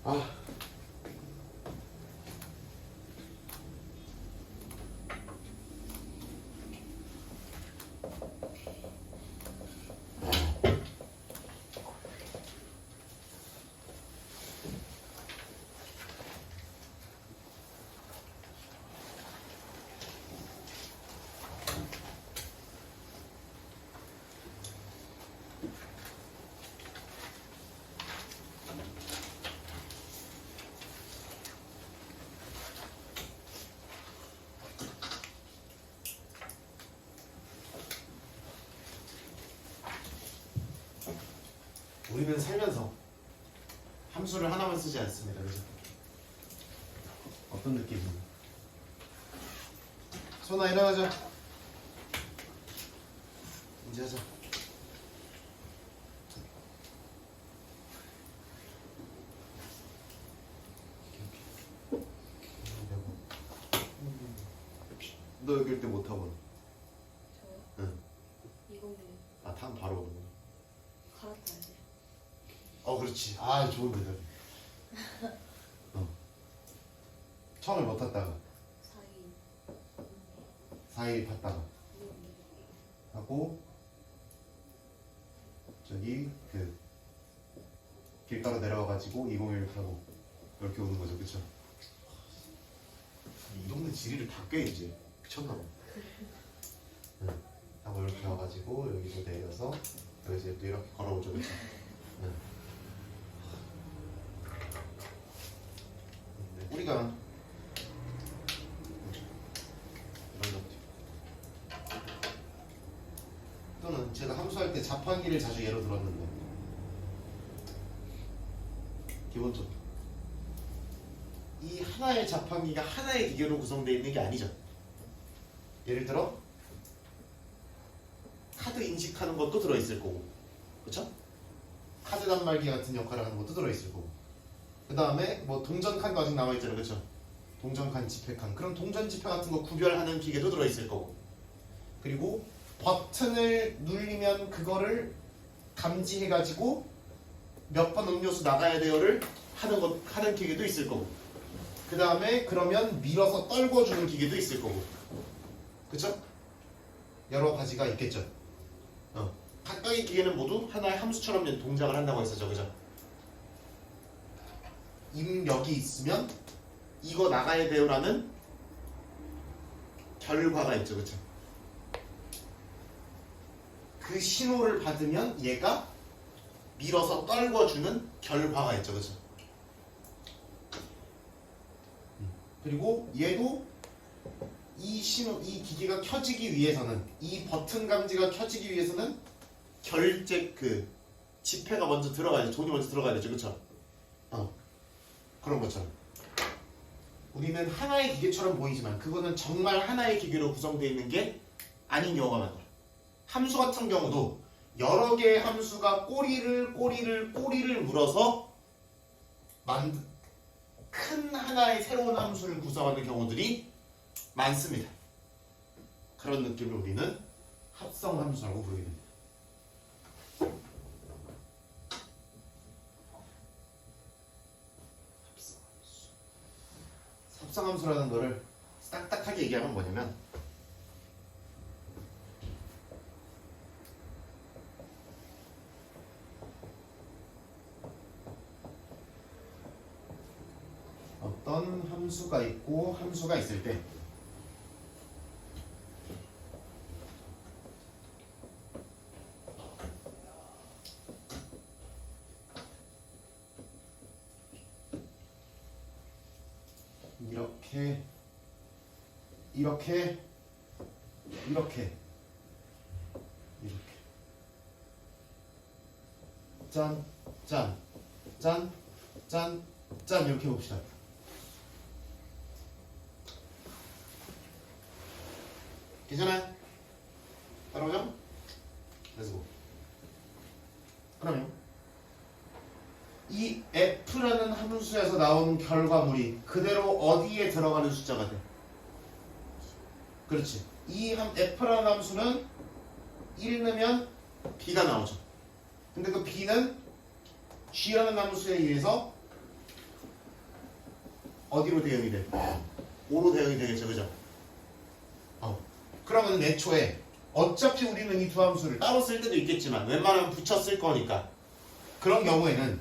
아. 우리는 살면서 함수를 하나만 쓰지 않습니다. 그죠? 어떤 느낌입니까? 소나 일어나자. 이제 하자. 너 여기 올 때 못 타고. 저요? 응. 2006 아, 타면 바로 오는 거야. 갈아타야 돼요. 그렇지. 아, 좋은 대답. 처음에 못 탔다가 4일 탔다가 하고 저기 그 길가로 내려와가지고 201 타고 이렇게 오는 거죠, 그쵸? 이 동네 지리를 다 꽤 이제 미쳤나 봐. 응. 하고 이렇게 와가지고 여기서 내려서 여기서 또 이렇게 걸어오죠, 그쵸? 응. 우리가 이런 것들 또는 제가 함수할 때 자판기를 자주 예로 들었는데 기본적으로 이 하나의 자판기가 하나의 기계로 구성되어 있는 게 아니죠. 예를 들어 카드 인식하는 것도 들어있을 거고, 그렇죠? 카드 단말기 같은 역할을 하는 것도 들어있을 거고, 그 다음에 뭐 동전칸도 아직 남아있잖아요, 그렇죠? 동전칸, 지폐칸, 그럼 동전, 지폐 같은 거 구별하는 기계도 들어있을 거고, 그리고 버튼을 누르면 그거를 감지해가지고 몇 번 음료수 나가야 돼요를 하는 기계도 있을 거고, 그 다음에 그러면 밀어서 떨궈주는 기계도 있을 거고, 그쵸? 여러 가지가 있겠죠. 각각의 기계는 모두 하나의 함수처럼 동작을 한다고 했었죠, 그죠? 입력이 있으면 이거 나가야 돼요라는 결과가 있죠, 그쵸? 그 신호를 받으면 얘가 밀어서 떨궈주는 결과가 있죠, 그쵸? 그리고 얘도 이 신호, 이 기계가 켜지기 위해서는, 이 버튼 감지가 켜지기 위해서는 결제 그 지폐가 먼저 들어가야죠. 돈이 먼저 들어가야 되죠, 그쵸? 그런 것처럼 우리는 하나의 기계처럼 보이지만 그거는 정말 하나의 기계로 구성되어 있는 게 아닌 경우가 많아요. 함수 같은 경우도 여러 개의 함수가 꼬리를 물어서 큰 하나의 새로운 함수를 구성하는 경우들이 많습니다. 그런 느낌을 우리는 합성 함수라고 부르게 됩니다. 합성함수라는 거를 딱딱하게 얘기하면 뭐냐면 어떤 함수가 있고 함수가 있을 때 이렇게 짠 이렇게 봅시다. 괜찮아요? 따라오죠? 렛츠고. 그러면 이 F라는 함수에서 나오는 결과물이 그대로 어디에 들어가는 숫자가 돼? 그렇지. 이 F라는 함수는 1 넣으면 B가 나오죠. 근데 그 B는 G라는 함수에 의해서 어디로 대응이 돼? 5로 대응이 되겠죠, 그죠? 그러면 애초에 어차피 우리는 이 두 함수를 따로 쓸 때도 있겠지만 웬만하면 붙여 쓸 거니까 그런 경우에는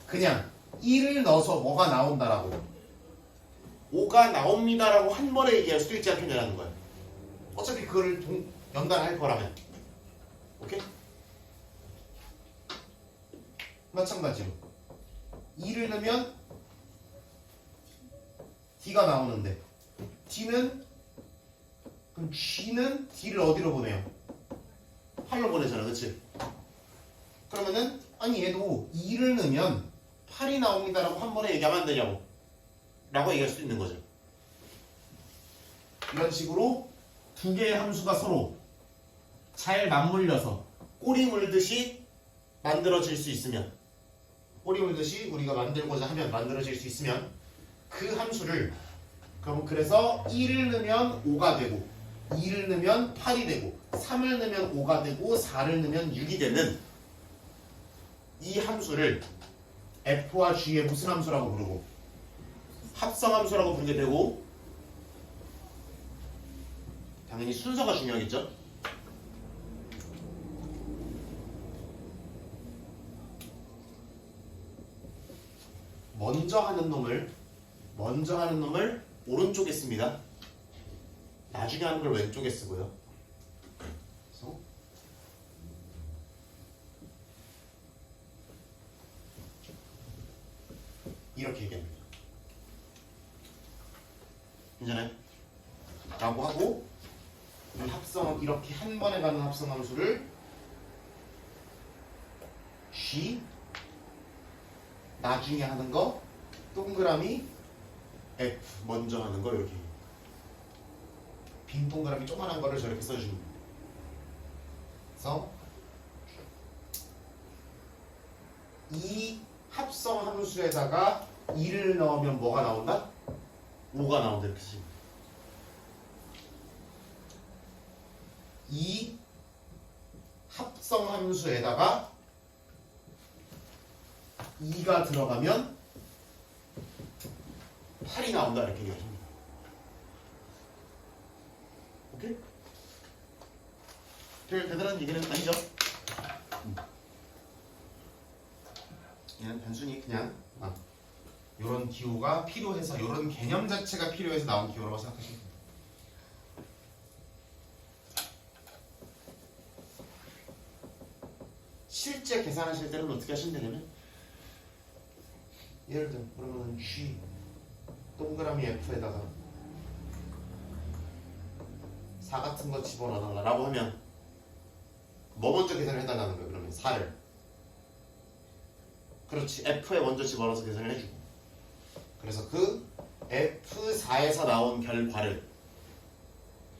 그냥 1을 넣어서 뭐가 나온다라고 5가 나옵니다라고 한 번에 얘기할 수도 있지 않겠냐라는 거예요. 어차피 그거를 연달할 거라면. 오케이? 마찬가지로 2를 넣으면 D가 나오는데 D는 그럼 G는 D를 어디로 보내요? 8로 보내잖아, 그치? 그러면은 아니 얘도 2를 넣으면 8이 나옵니다라고 한 번에 얘기하면 안 되냐고 라고 얘기할 수 있는 거죠. 이런 식으로 두 개의 함수가 서로 잘 맞물려서 꼬리 물듯이 만들어질 수 있으면 꼬리 물듯이 우리가 만들고자 하면 만들어질 수 있으면 그 함수를 그럼 그래서 1을 넣으면 5가 되고 2를 넣으면 8이 되고 3을 넣으면 5가 되고 4를 넣으면 6이 되는 이 함수를 F와 G의 무슨 함수라고 부르고 합성함수라고 부르게 되고 당연히 순서가 중요하겠죠. 먼저 하는 놈을 오른쪽에 씁니다. 나중에 하는 걸 왼쪽에 쓰고요. 그래서 이렇게 얘기합니다. 괜찮아요? 라고 하고 이 합성 이렇게 한 번에 가는 합성함수를 G 나중에 하는 거 동그라미 F 먼저 하는 거 이렇게 빈 동그라미 조그만한 거를 저렇게 써주는 거예요. 그래서 이 합성 함수에다가 2를 넣으면 뭐가 나온다? 5가 나온다 이렇게 쓰면 이 합성 함수에다가 2가 들어가면 8이 나온다 이렇게 얘기하십니다. 오케이? 별 대단한 얘기는 아니죠? 얘는 단순히 그냥 이런 기호가 필요해서 이런 개념 자체가 필요해서 나온 기호라고 생각하시면 됩니다. 실제 계산하실 때는 어떻게 하시면 되냐면 예를 들어 그러면 G 동그라미 F에다가 4 같은 거 집어넣어달라고 하면 뭐 먼저 계산을 해달라는 거예요. 그러면 4를 그렇지 F에 먼저 집어넣어서 계산을 해주고 그래서 그 F4에서 나온 결과를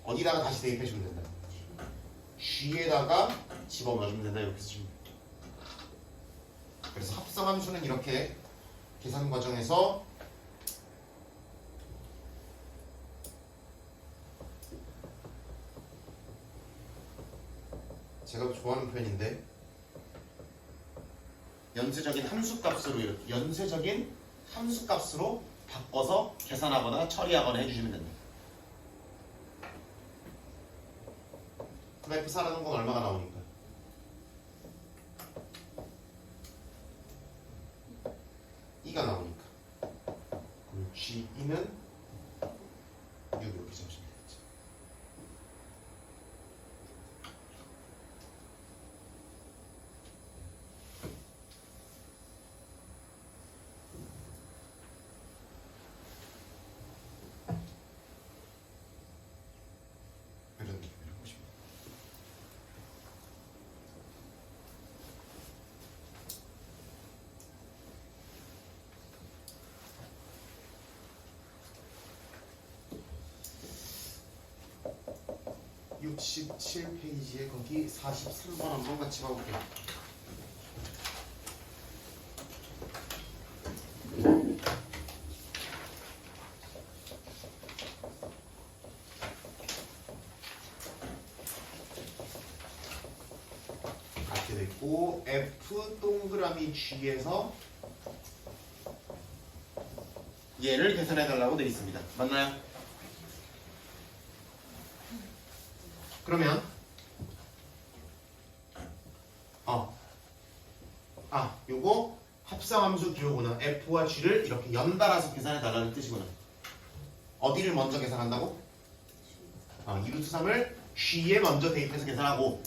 어디다가 다시 대입해주면 된다. G에다가 집어넣어주면 된다. 이렇게 쓰시면 돼요. 그래서 합성함수는 이렇게 계산 과정에서 제가 좋아하는 표현인데 연쇄적인 함수값으로 바꿔서 계산하거나 처리하거나 해주시면 된다. 그럼 F4라는 건 얼마가 나오니까? 2가 나오니까 그럼 G2는 6 이렇게 잡으시면 되겠죠. 이런 느낌으로 보시면 돼요. 67페이지에 거기 43번 한번 같이 봐볼게요. 이렇게 됐고 F 동그라미 G에서 얘를 계산해달라고 되어 있습니다. 맞나요? 그러면 요거 합성함수 기호구나 F와 G를 이렇게 연달아서 계산해달라는 뜻이구나. 어디를 먼저 계산한다고? 2루트 3을 G에 먼저 대입해서 계산하고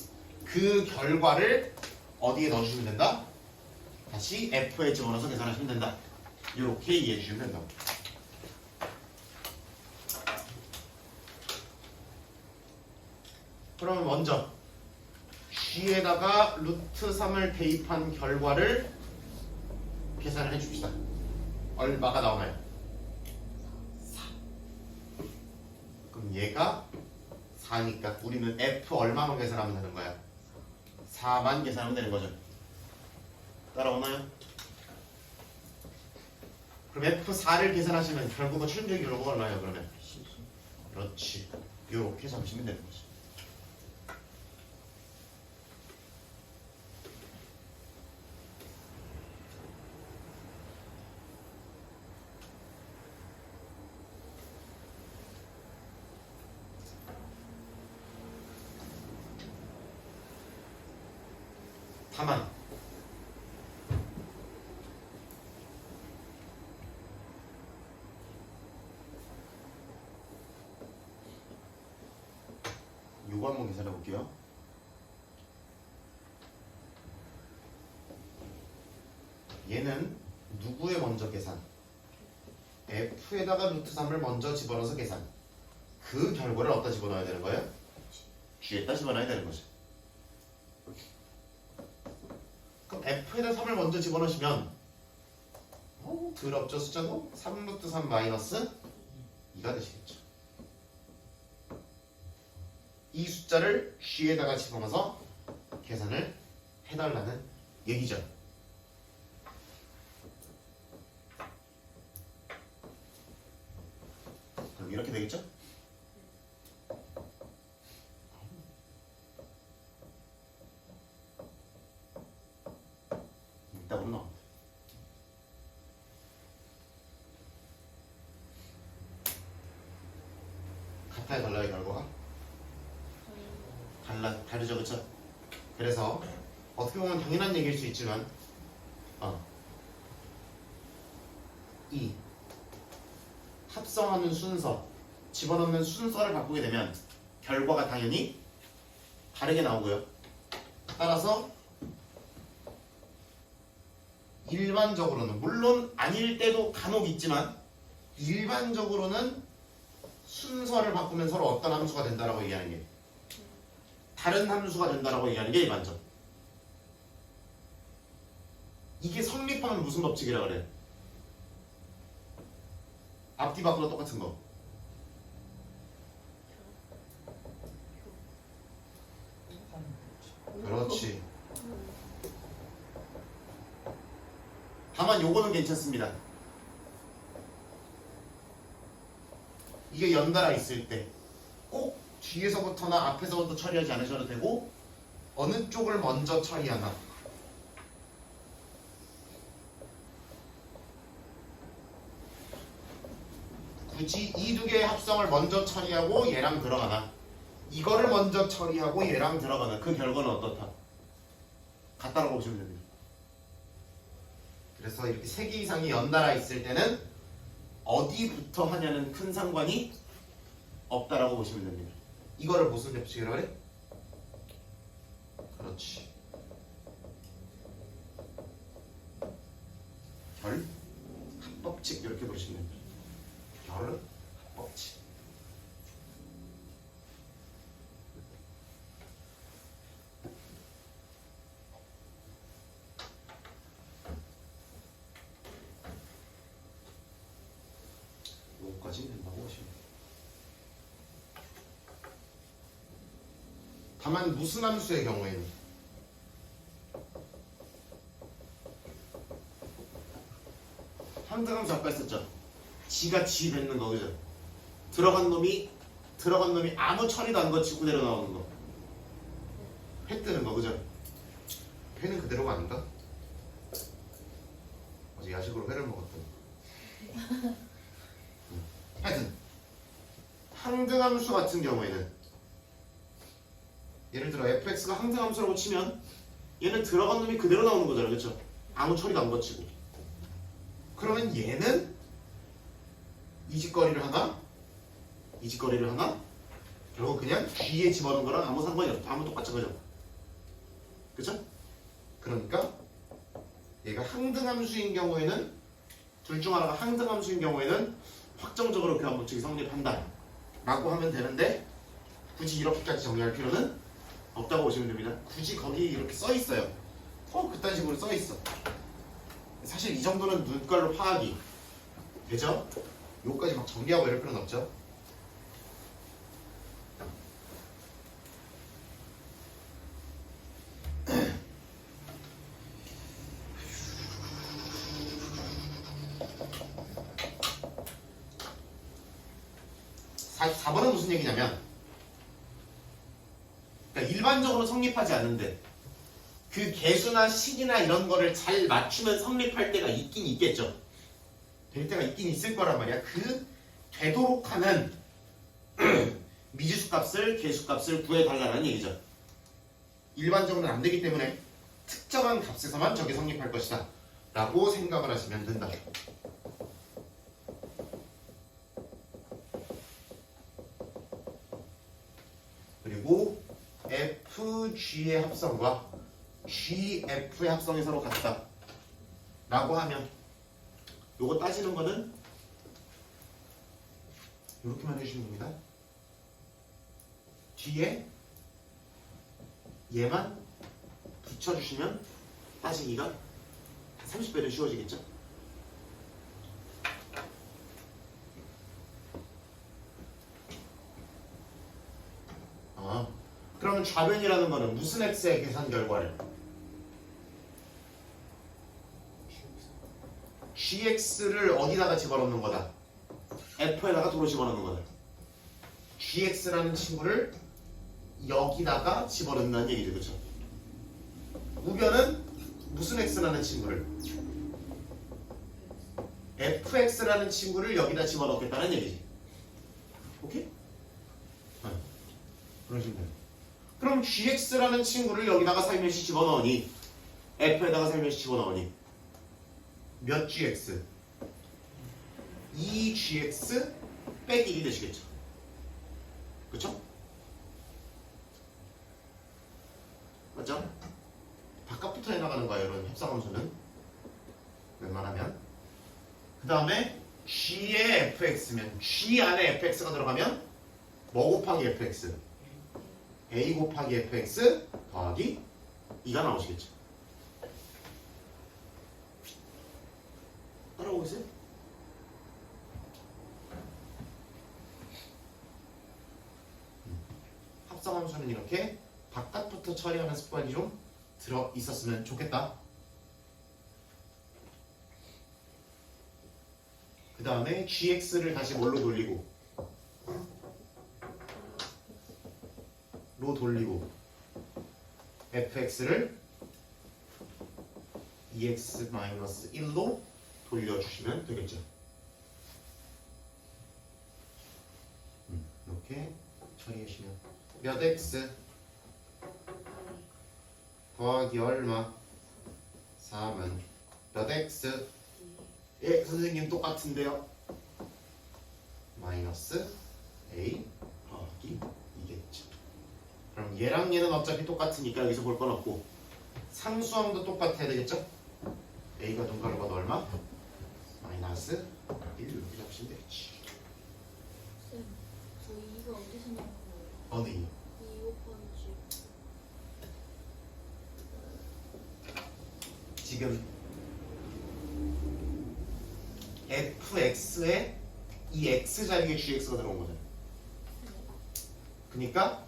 그 결과를 어디에 넣어주시면 된다? 다시 F에 집어넣어서 계산하시면 된다. 이렇게 이해해 주시면 된다고. 그러면 먼저 G에다가 루트 3을 대입한 결과를 계산을 해줍시다. 얼마가 나오나요? 4. 그럼 얘가 4니까 우리는 F 얼마만 계산하면 되는 거야? 4만 계산하면 되는 거죠. 따라오나요? 그럼 F4를 계산하시면 결국은 최종적인 결과가 얼마예요? 그러면 그렇지. 이렇게 잡으시면 되는 거죠. 다만 요거 한번 계산해 볼게요. 얘는 누구의 먼저 계산? F에다가 루트 3을 먼저 집어넣어서 계산. 그 결과를 어디다 집어넣어야 되는 거예요? G에다 집어넣어야 되는 거죠. 그럼 F에다 3을 먼저 집어넣으시면 더럽죠 숫자도? 3루트 3 마이너스 2가 되시겠죠. 이 숫자를 G에다가 집어넣어서 계산을 해달라는 얘기죠. 그럼 이렇게 되겠죠? 이따구로 나옵니다. 같아요, 달라요, 결과가? 다르죠, 그쵸? 그래서 어떻게 보면 당연한 얘기일 수 있지만 이 합성하는 순서, 집어넣는 순서를 바꾸게 되면 결과가 당연히 다르게 나오고요. 따라서 일반적으로는, 물론 아닐 때도 간혹 있지만 일반적으로는 순서를 바꾸면 서로 어떤 함수가 된다라고 얘기하는 게, 다른 함수가 된다라고 얘기하는 게 일반적. 이게 성립하면 무슨 법칙이라 그래? 앞뒤 바꾸로 똑같은 거. 그렇지. 다만 요거는 괜찮습니다. 이게 연달아 있을 때 꼭 뒤에서부터나 앞에서부터 처리하지 않으셔도 되고, 어느 쪽을 먼저 처리하나, 굳이 이 두 개의 합성을 먼저 처리하고 얘랑 들어가나, 이거를 먼저 처리하고 얘랑 들어가나, 그 결과는 어떻다? 같다라고 보시면 됩니다. 그래서 이렇게 3개 이상이 연달아 있을 때는 어디부터 하냐는 큰 상관이 없다라고 보시면 됩니다. 이거를 무슨 법칙이라고 그래? 그렇지. 결 합법칙, 이렇게 보시면 됩니다. 결 합법칙. 요거까지 된다고 보시면 됩니다. 다만 무슨 함수의 경우에는 함수함수 아까 했었죠. G가 G 뱉는 거, 그죠? 들어간 놈이 아무 처리도 안 거치고 그대로 나오는 거. 회 뜨는 거, 그죠? 회는 그대로가 아닌가? 어제 야식으로 회를 먹었더니 항등함수 같은 경우에는 예를 들어 fx가 항등함수라고 치면 얘는 들어간 놈이 그대로 나오는 거잖아요. 그렇죠? 아무 처리도 안 거치고. 그러면 얘는 이 짓거리를 하나, 이 짓거리를 하나, 결국 그냥 G에 집어넣은 거랑 아무 상관이 없어. 아무 똑같은 거죠. 그쵸? 그러니까 얘가 항등함수인 경우에는 둘 중 하나가 항등함수인 경우에는 확정적으로 교환 법칙이 성립한다 라고 하면 되는데 굳이 이렇게까지 정리할 필요는 없다고 보시면 됩니다. 굳이 거기 이렇게 써 있어요. 그딴 식으로 써 있어. 사실 이 정도는 눈깔로 파악이 되죠? 요까지 막 정리하고 이럴 필요는 없죠. 사 4번은 무슨 얘기냐면 그러니까 일반적으로 성립하지 않는데 그 개수나 식이나 이런 거를 잘 맞추면 성립할 때가 있긴 있겠죠. 될 때가 있긴 있을 거란 말이야. 그 되도록 하는 미지수 값을 개수 값을 구해달라는 얘기죠. 일반적으로는 안 되기 때문에 특정한 값에서만 저게 성립할 것이다 라고 생각을 하시면 된다. 그리고 FG의 합성과 GF의 합성이 서로 같다 라고 하면 요거 따지는 거는 이렇게만 해주시면 됩니다. 뒤에 얘만 붙여주시면 따지기가 30배는 쉬워지겠죠? 그러면 좌변이라는 거는 무슨 x의 계산 결과를 gx를 어디다가 집어넣는 거다? f에다가 도로 집어넣는 거다. gx라는 친구를 여기다가 집어넣는다는 얘기죠. 그렇죠? 우변은 무슨 x라는 친구를 fx라는 친구를 여기다 집어넣겠다는 얘기지. 오케이? 그러시면 돼요. 그럼 gx라는 친구를 여기다가 살며시 집어넣으니 f에다가 살며시 집어넣으니 몇 gx? 2gx 빼기 1이 되시겠죠. 그쵸? 맞죠? 바깥부터 해나가는 거예요. 이런 협상함수는 웬만하면. 그 다음에 g의 fx면 g 안에 fx가 들어가면 뭐 곱하기 fx? a 곱하기 fx 더하기 2가 나오시겠죠. 따라오고 계세요? 합성함수는 이렇게 바깥부터 처리하는 습관이 좀 들어 있었으면 좋겠다. 그 다음에 gx를 다시 뭘로 돌리고 로 돌리고 fx를 2x-1로 돌려주시면 되겠죠. 이렇게 처리하시면 몇 x 더하기 얼마 3은 몇 x 예 선생님 똑같은데요. 마이너스 a 더하기 2겠죠. 그럼 얘랑 얘는 어차피 똑같으니까 여기서 볼 건 없고 상수함도 똑같아야 되겠죠? a가 눈가로 봐도 얼마? 마이너스 1 이렇게 잡으시면 되겠지. 쌤, 저 이거 어디서 나온 거예요? 어디? 2 곱하기 지금 fx에 이 x 자리에 gx가 들어온 거잖아요. 그러니까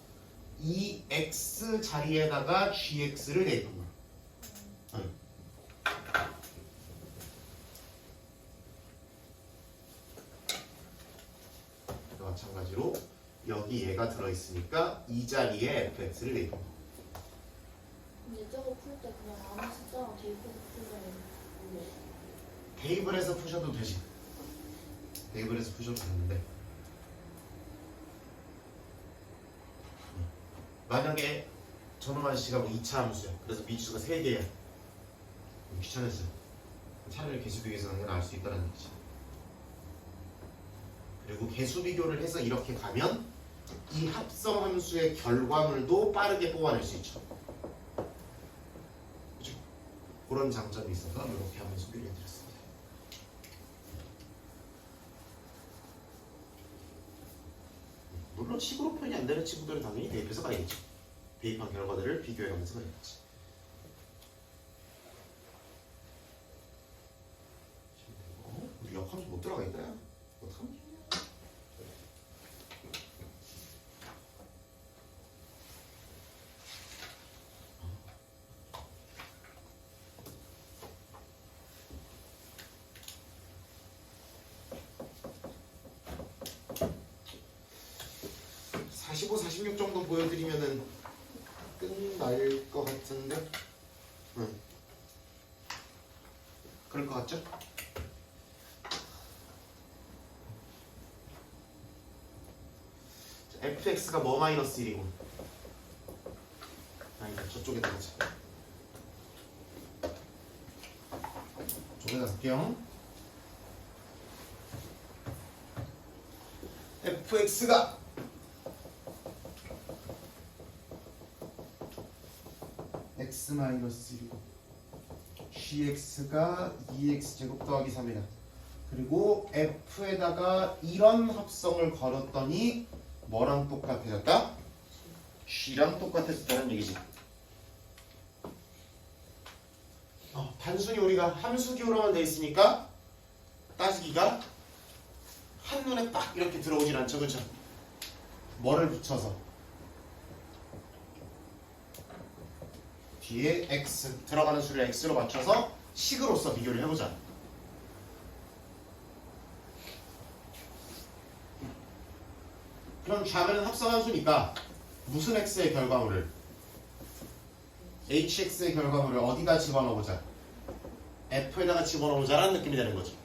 이 x 자리에다가 gx를 대입한 거야. 마찬가지로 여기 얘가 들어있으니까 이 자리에 fx를 대입한 거야. 근데 저거 풀 때 그냥 아무 숫자랑 대입해서 풀면 대입을 해서 푸셔도 되지. 대입을 해서 푸셔도 되는데 만약에 저놈 아저씨가 뭐 2차 함수야. 그래서 미지수가 3개야. 귀찮아져. 차라리 개수 비교해서 그냥 알 수 있다는 얘기지. 그리고 개수 비교를 해서 이렇게 가면 이 합성 함수의 결과물도 빠르게 뽑아낼 수 있죠. 그죠? 그런 장점이 있어서 이렇게 한번 소개를 해드렸습니다. 물론 식으로 표현이 안 되는 친구들은 당연히 대입해서 가야겠죠. 대입한 결과들을 비교해가면서 가야겠지. 우리 역함수 못 들어가 있다. 어떡하면 좋냐. 45, 46 정도 보여드리면은 끝날 것 같은데. 응. 그럴 것 같죠? fx가 뭐 마이너스 1이고. 아니다, 저쪽에다 가자. 저쪽에다 갈게요. fx가 x 마이너스 1이고 gx가 2x제곱 더하기 3이다. 그리고 f에다가 이런 합성을 걸었더니 뭐랑 똑같아졌다? g랑 똑같아졌다는 얘기지. 단순히 우리가 함수 기호로만 돼 있으니까 따지기가 한눈에 딱 이렇게 들어오질 않죠, 그렇죠? 뭐를 붙여서 뒤에 x 들어가는 수를 x로 맞춰서 식으로서 비교를 해보자. 그럼 좌변은 합성함수니까 무슨 x의 결과물을 hx의 결과물을 어디다 집어넣어보자. f에다가 집어넣어보자라는 느낌이 되는 거죠.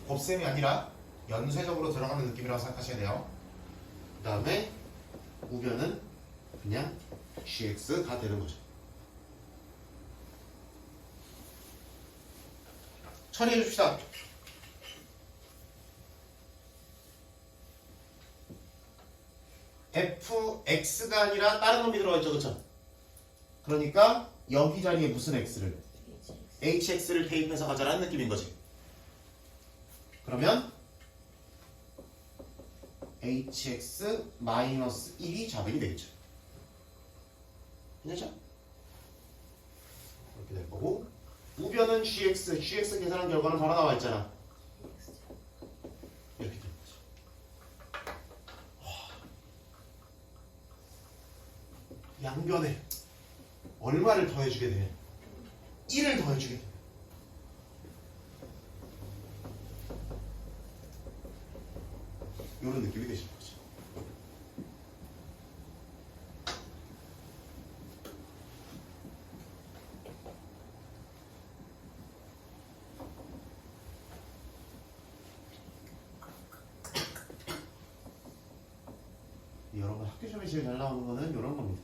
곱셈이 아니라 연쇄적으로 들어가는 느낌이라고 생각하셔야 돼요. 그 다음에 우변은 그냥 gx가 되는 거죠. 처리해 줍시다. fx가 아니라 다른 놈이 들어가 있죠, 그렇죠? 그러니까 여기 자리에 무슨 x를 hx를 대입해서 가자라는 느낌인 거지. 그러면 hx-1이 좌변이 되겠죠. 괜찮죠? 이렇게 될 거고, 우변은 gx 계산한 결과는 바로 나와 있잖아. 이렇게 될 거죠. 양변에 얼마를 더해주게 되면 1을 더해주게 되면 이런 느낌이 되실 거죠. 여러분 학교 시험에 제일 잘 나오는 거는 이런 겁니다.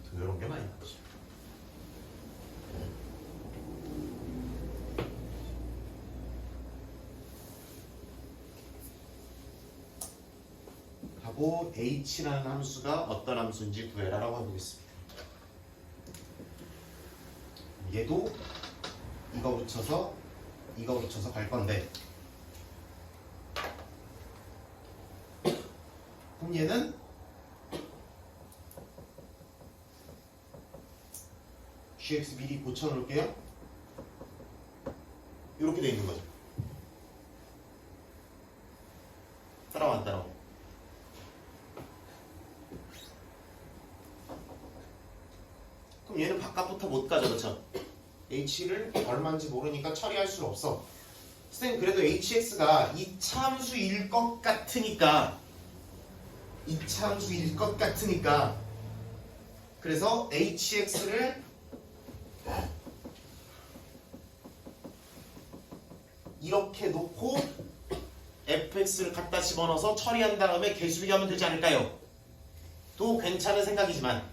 보통 이런 게 많이 나오죠. 하고 h라는 함수가 어떤 함수인지 구해라라고 해보겠습니다. 얘도 이거 붙여서 갈 건데, 그럼 얘는 gx 미리 고쳐놓을게요. 이렇게 돼 있는 거죠. 따라와 안 따라와? 그럼 얘는 바깥부터 못 가죠, 그렇죠? h를 얼마인지 모르니까 처리할 수 없어. 선생님 그래도 hx가 이차함수일 것 같으니까 그래서 hx를 이렇게 놓고 fx를 갖다 집어넣어서 처리한 다음에 개수 비교하면 되지 않을까요? 또 괜찮은 생각이지만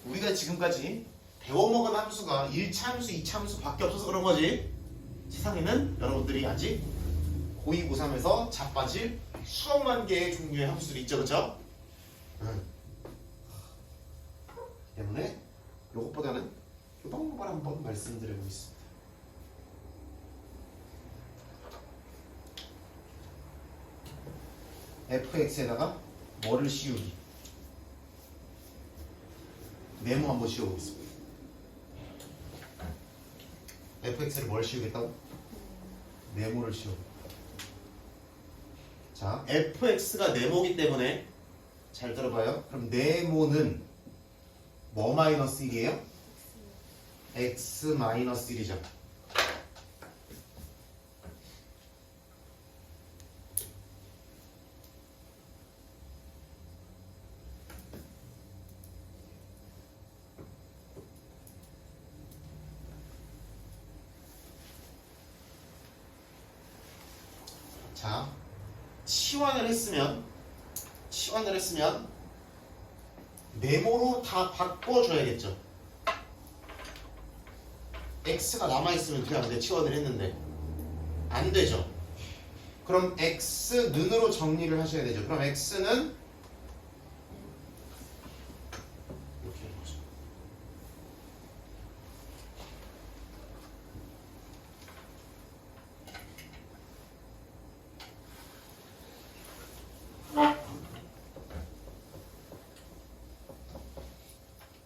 우리가 지금까지 배워먹은 함수가 1차 함수, 2차 함수밖에 없어서 그런 거지. 세상에는 여러분들이 아직 고2, 고3에서 자빠질 수억만 개의 종류의 함수들이 있죠, 그렇죠? 때문에 이것보다는 이 방법을 한번 말씀드려보겠습니다. fx에다가 뭐를 씌우기? 네모 한번 씌워보겠습니다. fx를 뭘 씌우겠다고? 네모를 씌워. 자, fx가 네모기 때문에 잘 들어봐요. 그럼 네모는 뭐 마이너스 1이에요? x 마이너스 1이죠. 자, 치환을 했으면 네모로 다 바꿔줘야겠죠. x가 남아있으면 돼야 안 돼. 치환을 했는데 안 되죠. 그럼 x는으로 정리를 하셔야 되죠. 그럼 x는 이렇게 하는 거죠.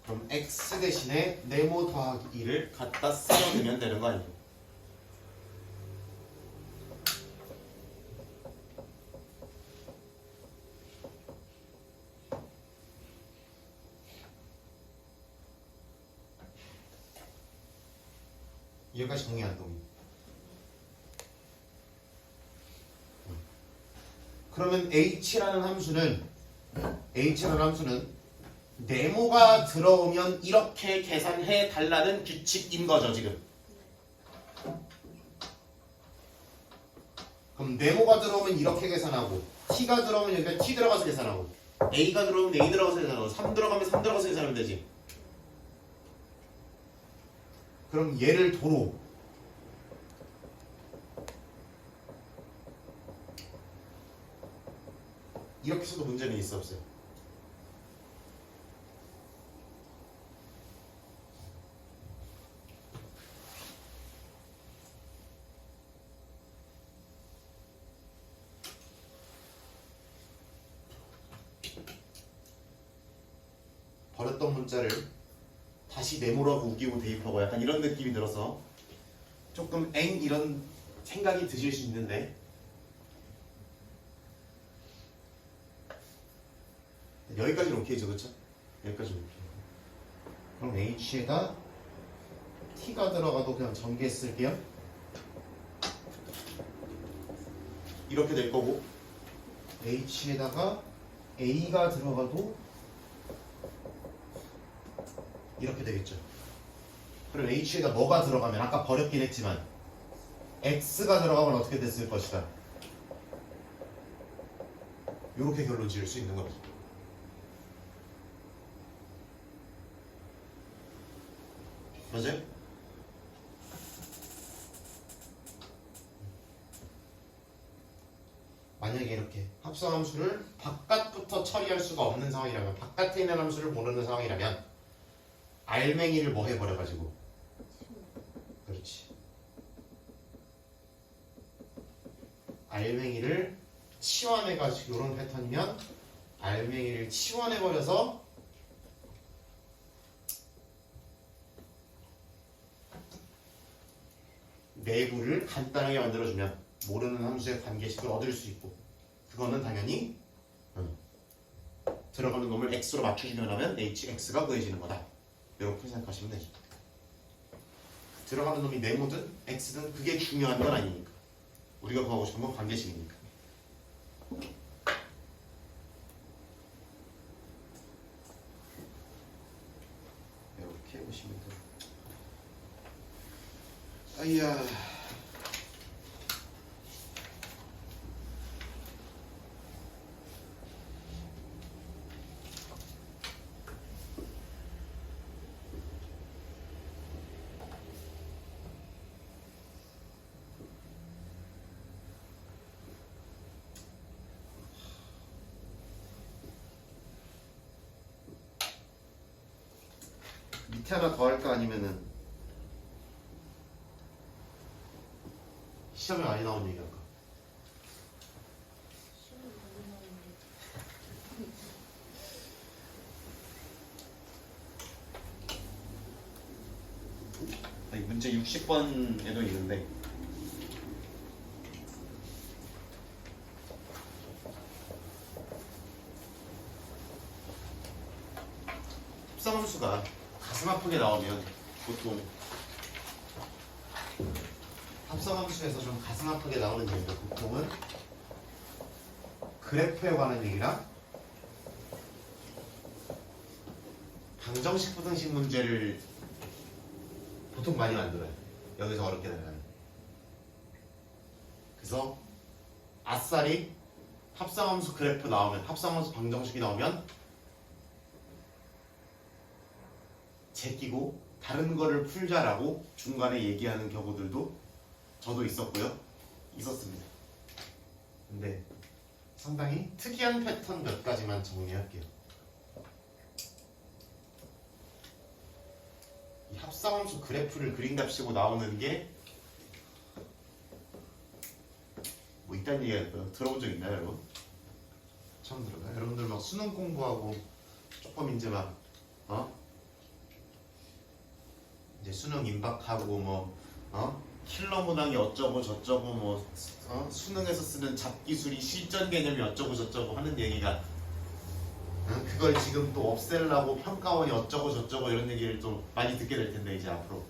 그럼 x 대신에 네모 더하기 2를 갖다 쓰면 되는 거 아니에요? 여기까지 정리 안 동의. 그러면 h라는 함수는 네모가 들어오면 이렇게 계산해 달라는 규칙인 거죠, 지금. 그럼 네모가 들어오면 이렇게 계산하고 t가 들어오면 여기가 t 들어가서 계산하고 a가 들어오면 a 들어가서 계산하고 3 들어가면 3 들어가서 계산하면 되지. 그럼 얘를 도로 이렇게 써도 문제는 있어 없어요? 버렸던 문자를 다시 네모라고 우기고 대입하고 약간 이런 느낌이 들어서 조금 이런 생각이 드실 수 있는데 여기까지는 오케이죠, 그렇죠? 여기까지는 오케이. 그럼 h에다 t가 들어가도 그냥 전개 쓸게요. 이렇게 될 거고 h에다가 a가 들어가도 이렇게 되겠죠. 그럼 h에다 뭐가 들어가면 아까 버렸긴 했지만 x가 들어가면 어떻게 됐을 것이다. 이렇게 결론 지을 수 있는 거죠. 맞아요? 만약에 이렇게 합성함수를 바깥부터 처리할 수가 없는 상황이라면, 바깥에 있는 함수를 모르는 상황이라면 알맹이를 뭐 해버려가지고, 그렇지, 알맹이를 치환해가지고, 이런 패턴이면 알맹이를 치환해버려서 내부를 간단하게 만들어주면 모르는 함수의 관계식을 얻을 수 있고, 그거는 당연히 들어가는 놈을 x로 맞춰주면 하면 hx가 구해지는 거다. 이렇게 생각하시면 되죠. 들어가는 놈이 네모든 x든 그게 중요한 건 아니니까. 우리가 구하고 싶은 건 관계식이니까. 이렇게 보시면 돼요. 아이야. 밑에 하나 더 할까 아니면은 시험에 많이 나온 얘기 할까? 시험이 많이 나오는데. 아니, 문제 60번에도 있는데 합성함수가 가슴 아프게 나오면 보통 합성함수에서 좀 가슴 아프게 나오는 얘기가 보통은 그래프에 관한 얘기랑 방정식 부등식 문제를 보통 많이 만들어요. 여기서 어렵게 나가는. 그래서 아싸리 합성함수 그래프 나오면 합성함수 방정식이 나오면 제끼고 다른 거를 풀자라고 중간에 얘기하는 경우들도 저도 있었고요. 있었습니다. 근데 상당히 특이한 패턴 몇 가지만 정리할게요. 이 합성함수 그래프를 그린답시고 나오는 게 뭐 이딴 얘기 들어본 적 있나요, 여러분? 처음 들어봐요. 여러분들 막 수능 공부하고 조금 이제 막 이제 수능 임박하고 킬러 문항이 어쩌고 저쩌고 수능에서 쓰는 잡기술이 실전 개념이 어쩌고 저쩌고 하는 얘기가 그걸 지금 또 없애려고 평가원이 어쩌고 저쩌고 이런 얘기를 좀 많이 듣게 될 텐데 이제 앞으로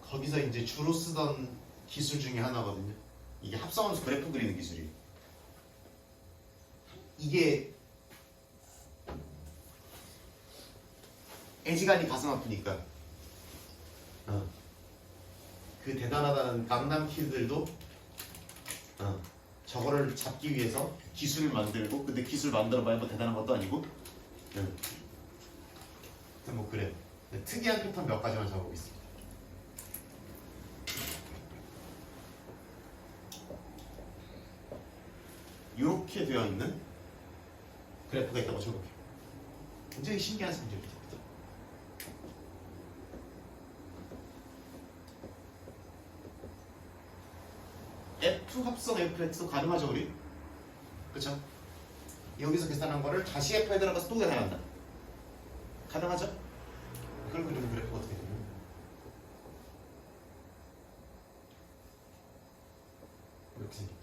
거기서 이제 주로 쓰던 기술 중에 하나거든요. 이게 합성함수 그래프 그리는 기술이에요. 이게 애지간히 가슴 아프니까 그 대단하다는 강남키들도 저거를 잡기 위해서 기술을 만들고 근데 기술 만들어봐야 뭐 대단한 것도 아니고 뭐 그래요. 특이한 패턴 몇 가지만 잡아보겠습니다. 이렇게 되어 있는 그래프가 있다고 쳐볼게요. 굉장히 신기한 문제입니다. F 합성 FX도 가능하죠 우리? 그쵸? 여기서 계산한 거를 다시 F에 들어가서 또 계산한다. 가능하죠? 그걸 그리는 그래프가 어떻게 되냐? 이렇게 생깁니다.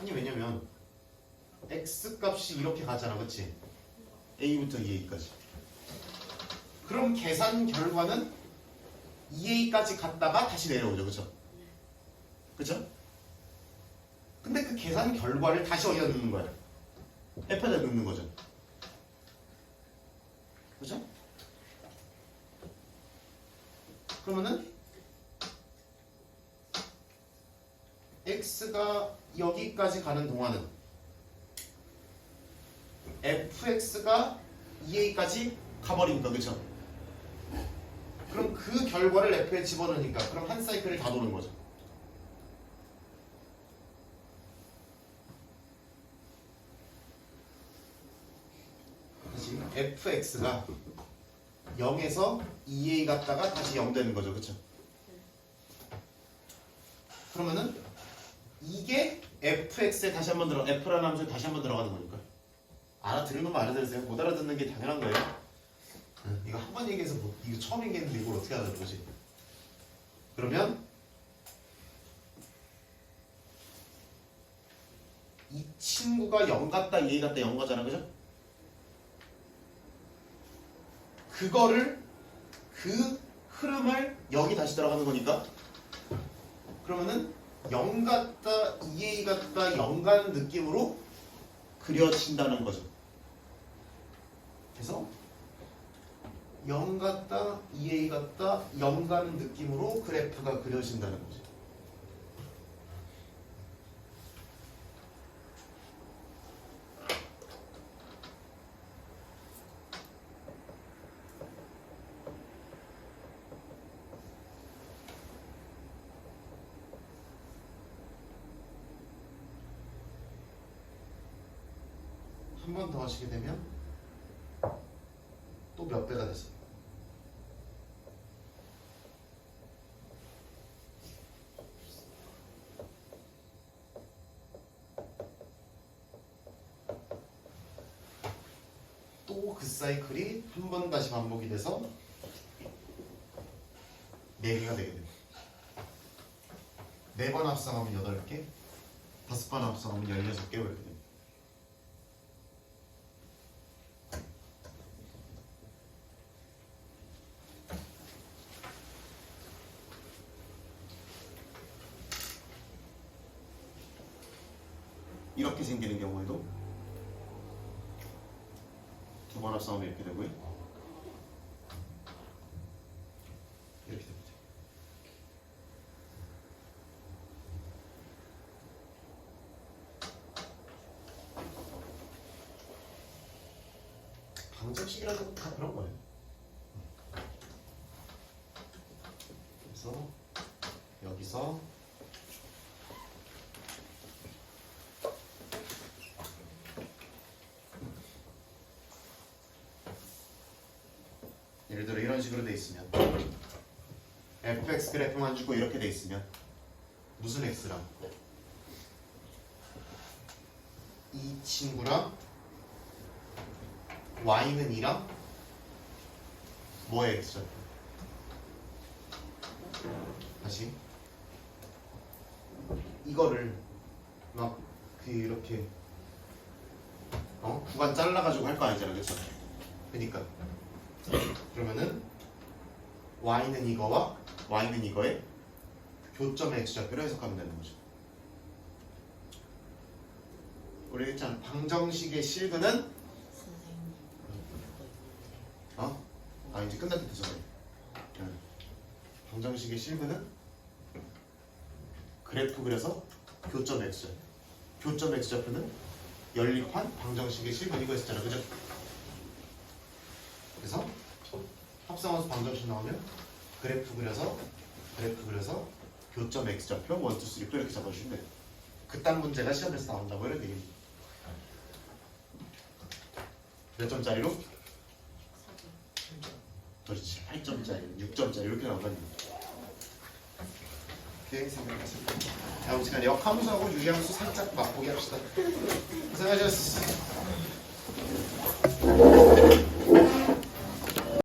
아니 왜냐면 x 값이 이렇게 가잖아, 그치? a부터 2a까지. 그럼 계산 결과는 2a까지 갔다가 다시 내려오죠, 그쵸? 그쵸? 근데 그 계산 결과를 다시 어디다 넣는 거야? f에다 넣는 거죠. 그쵸? 그러면은 x가 여기까지 가는 동안은 fx가 2a까지 가버리니까, 그쵸? 그럼 그 결과를 f에 집어넣으니까 그럼 한 사이클을 다 도는 거죠. 다시 fx가 0에서 2a 갔다가 다시 0 되는 거죠, 그쵸? 그러면은 이게 fx에 다시 한번 f라는 함수에 다시 한번 들어가는 거니까. 알아들은 건 알아들으세요. 못 알아듣는 게 당연한 거예요. 이거 한 번 얘기해서 이거 처음 얘기했는데 이걸 어떻게 알아듣는 거지? 그러면 이 친구가 0 같다 2a 같다 0 거잖아, 그죠? 그거를 그 흐름을 여기 다시 들어가는 거니까 그러면은 0 같다 2a 같다 0 가는 느낌으로 그려진다는 거죠. 그래서 0 같다 2a 같다 0 가는 느낌으로 그래프가 그려진다는 거죠. 한 번 더 하시게 되면 또 몇 배가 됐어요? 또 그 사이클이 한 번 다시 반복이 돼서 4개가 되게 됩니다. 4번 합성하면 8개, 5번 합성하면 16개 이렇게 됩니다. 이렇게 생기는 경우에도 2번 합성하면 이렇게 되고요. 이렇게 됩니다. 방정식이라도 다 그런 거예요. 그래서 여기서 예를 들어 이런 식으로 돼 있으면 fx 그래프만 주고 이렇게 돼 있으면 무슨 x랑 이 친구랑 y는 2랑 뭐의 x죠? 다시 이거를 막 이렇게 구간 잘라가지고 할 거 아니잖아, 그렇죠? 그러니까 그러면은 y는 이거와 y는 이거의 교점의 x좌표로 해석하면 되는 거죠. 우리 했잖아, 방정식의 실근은 이제 끝날 때 되죠. 방정식의 실근은 그래프 그려서 교점 x좌표. 교점 x좌표는 연립한 방정식의 실근 이거 했었잖아, 그죠? 그래서 합성함수 방정식 나오면 그래프 그려서 교점 x좌표 1, 2, 3 또 이렇게 잡아주시면 돼요. 그딴 문제가 시험에서 나온다고 이런 얘기입니다. 몇 점짜리로? 그렇지, 8점짜리, 6점짜리 이렇게 나온다니까. 오케이, 생각하세요. 다음 시간에 역함수하고 유리함수 살짝 맛보기 합시다. 고생하셨습니다.